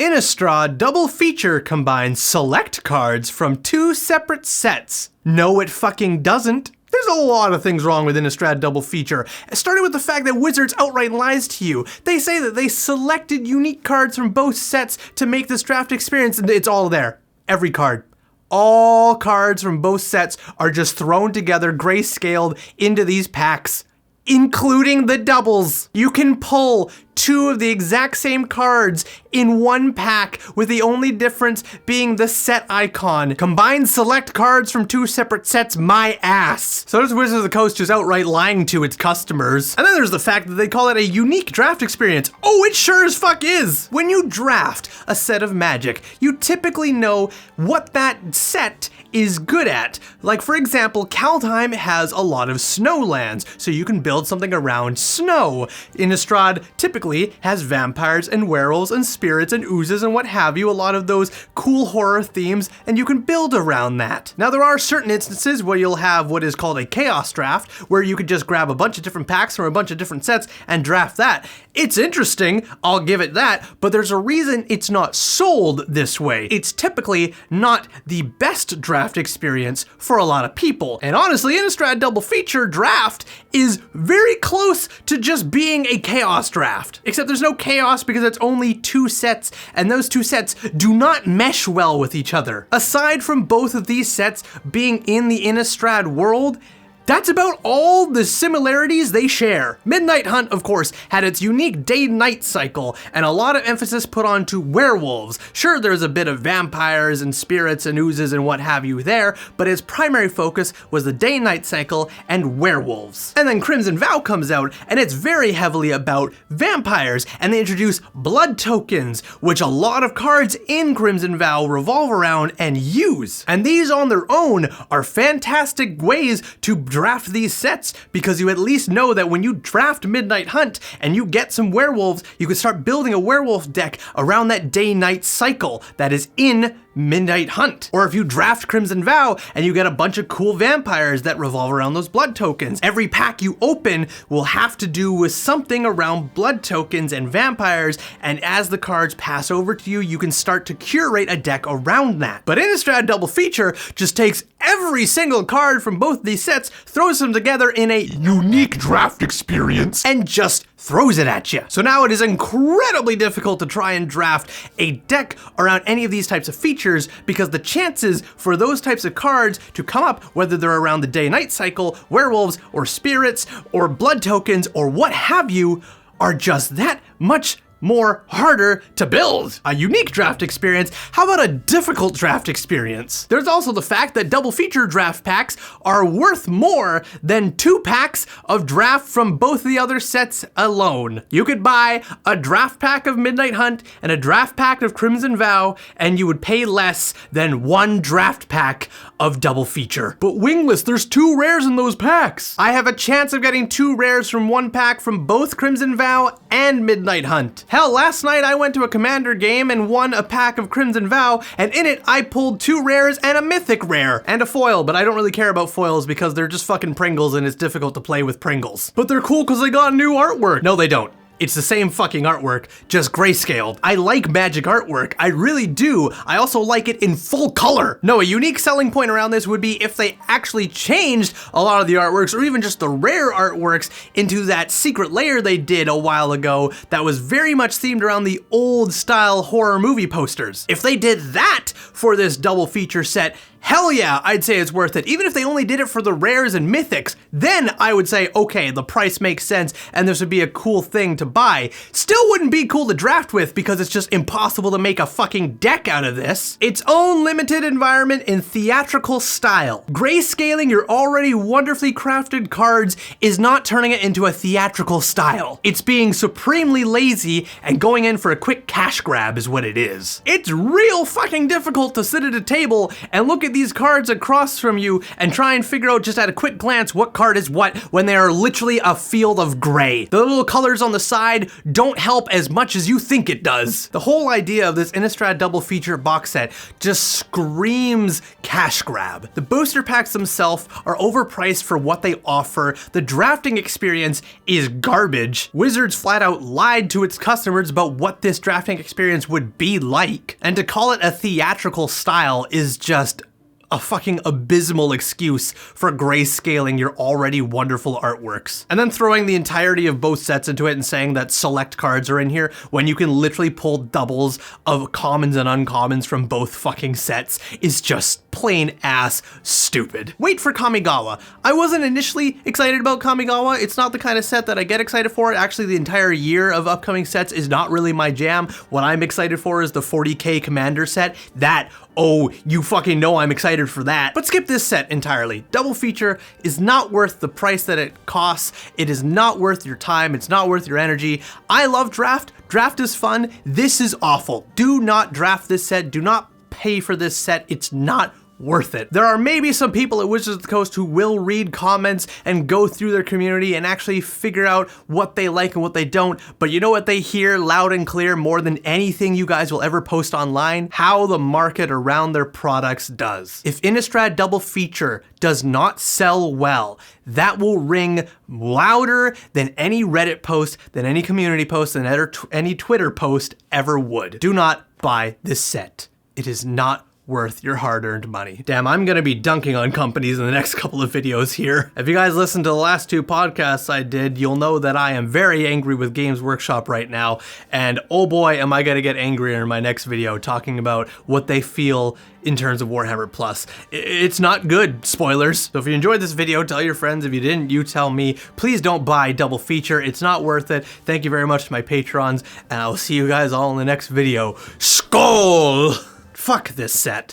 Innistrad Double Feature combines select cards from 2 separate sets. No, it fucking doesn't. There's a lot of things wrong with Innistrad Double Feature, starting with the fact that Wizards outright lies to you. They say that they selected unique cards from both sets to make this draft experience, and it's all there. Every card. All cards from both sets are just thrown together, grayscaled into these packs, including the doubles. You can pull 2 of the exact same cards in one pack, with the only difference being the set icon. Combine select cards from 2 separate sets, my ass. So there's Wizards of the Coast just outright lying to its customers. And then there's the fact that they call it a unique draft experience. Oh, it sure as fuck is. When you draft a set of Magic, you typically know what that set is good at. Like, for example, Kaldheim has a lot of snow lands, so you can build something around snow. Innistrad typically has vampires and werewolves and spirits and oozes and what have you, a lot of those cool horror themes, and you can build around that. Now, there are certain instances where you'll have what is called a chaos draft, where you could just grab a bunch of different packs from a bunch of different sets and draft that. It's interesting, I'll give it that, but there's a reason it's not sold this way. It's typically not the best draft experience for a lot of people. And honestly, Innistrad Double Feature draft is very close to just being a chaos draft. Except there's no chaos because it's only 2 sets, and those 2 sets do not mesh well with each other. Aside from both of these sets being in the Innistrad world, that's about all the similarities they share. Midnight Hunt, of course, had its unique day-night cycle, and a lot of emphasis put onto werewolves. Sure, there's a bit of vampires and spirits and oozes and what have you there, but its primary focus was the day-night cycle and werewolves. And then Crimson Vow comes out, and it's very heavily about vampires, and they introduce blood tokens, which a lot of cards in Crimson Vow revolve around and use. And these on their own are fantastic ways to draft these sets, because you at least know that when you draft Midnight Hunt and you get some werewolves, you can start building a werewolf deck around that day-night cycle that is in Midnight Hunt. Or if you draft Crimson Vow and you get a bunch of cool vampires that revolve around those blood tokens. Every pack you open will have to do with something around blood tokens and vampires, and as the cards pass over to you, you can start to curate a deck around that. But Innistrad Double Feature just takes every single card from both these sets, throws them together in a unique draft experience, and just throws it at you. So now it is incredibly difficult to try and draft a deck around any of these types of features, because the chances for those types of cards to come up, whether they're around the day-night cycle, werewolves, or spirits, or blood tokens, or what have you, are just that much more harder to build. A unique draft experience, how about a difficult draft experience? There's also the fact that double feature draft packs are worth more than 2 packs of draft from both the other sets alone. You could buy a draft pack of Midnight Hunt and a draft pack of Crimson Vow, and you would pay less than 1 draft pack of double feature. But Wingless, there's 2 rares in those packs. I have a chance of getting 2 rares from 1 pack from both Crimson Vow and Midnight Hunt. Hell, last night I went to a Commander game and won a pack of Crimson Vow, and in it I pulled 2 rares and a mythic rare and a foil, but I don't really care about foils because they're just fucking Pringles and it's difficult to play with Pringles. But they're cool because they got new artwork. No, they don't. It's the same fucking artwork, just grayscaled. I like Magic artwork, I really do. I also like it in full color. No, a unique selling point around this would be if they actually changed a lot of the artworks, or even just the rare artworks, into that secret layer they did a while ago that was very much themed around the old style horror movie posters. If they did that for this double feature set, hell yeah, I'd say it's worth it. Even if they only did it for the rares and mythics, then I would say, okay, the price makes sense and this would be a cool thing to buy. Still wouldn't be cool to draft with because it's just impossible to make a fucking deck out of this. Its own limited environment in theatrical style. Grayscaling your already wonderfully crafted cards is not turning it into a theatrical style. It's being supremely lazy and going in for a quick cash grab is what it is. It's real fucking difficult difficult to sit at a table and look at these cards across from you and try and figure out just at a quick glance what card is what when they are literally a field of gray. The little colors on the side don't help as much as you think it does. The whole idea of this Innistrad Double Feature box set just screams cash grab. The booster packs themselves are overpriced for what they offer. The drafting experience is garbage. Wizards flat out lied to its customers about what this drafting experience would be like. And to call it a theatrical style is just a fucking abysmal excuse for grayscaling your already wonderful artworks. And then throwing the entirety of both sets into it and saying that select cards are in here when you can literally pull doubles of commons and uncommons from both fucking sets is just plain ass stupid. Wait for Kamigawa. I wasn't initially excited about Kamigawa. It's not the kind of set that I get excited for. Actually, the entire year of upcoming sets is not really my jam. What I'm excited for is the 40k Commander set. That, oh, you fucking know I'm excited for that. But skip this set entirely. Double Feature is not worth the price that it costs. It is not worth your time. It's not worth your energy. I love draft. Draft is fun. This is awful. Do not draft this set. Do not pay for this set. It's not worth it. There are maybe some people at Wizards of the Coast who will read comments and go through their community and actually figure out what they like and what they don't, but you know what they hear loud and clear more than anything you guys will ever post online? How the market around their products does. If Innistrad Double Feature does not sell well, that will ring louder than any Reddit post, than any community post, than any Twitter post ever would. Do not buy this set. It is not worth your hard-earned money. Damn, I'm gonna be dunking on companies in the next couple of videos here. If you guys listened to the last two podcasts I did, you'll know that I am very angry with Games Workshop right now, and oh boy, am I gonna get angrier in my next video talking about what they feel in terms of Warhammer Plus. It's not good, spoilers. So if you enjoyed this video, tell your friends. If you didn't, you tell me. Please don't buy Double Feature. It's not worth it. Thank you very much to my patrons, and I'll see you guys all in the next video. Skål! Fuck this set.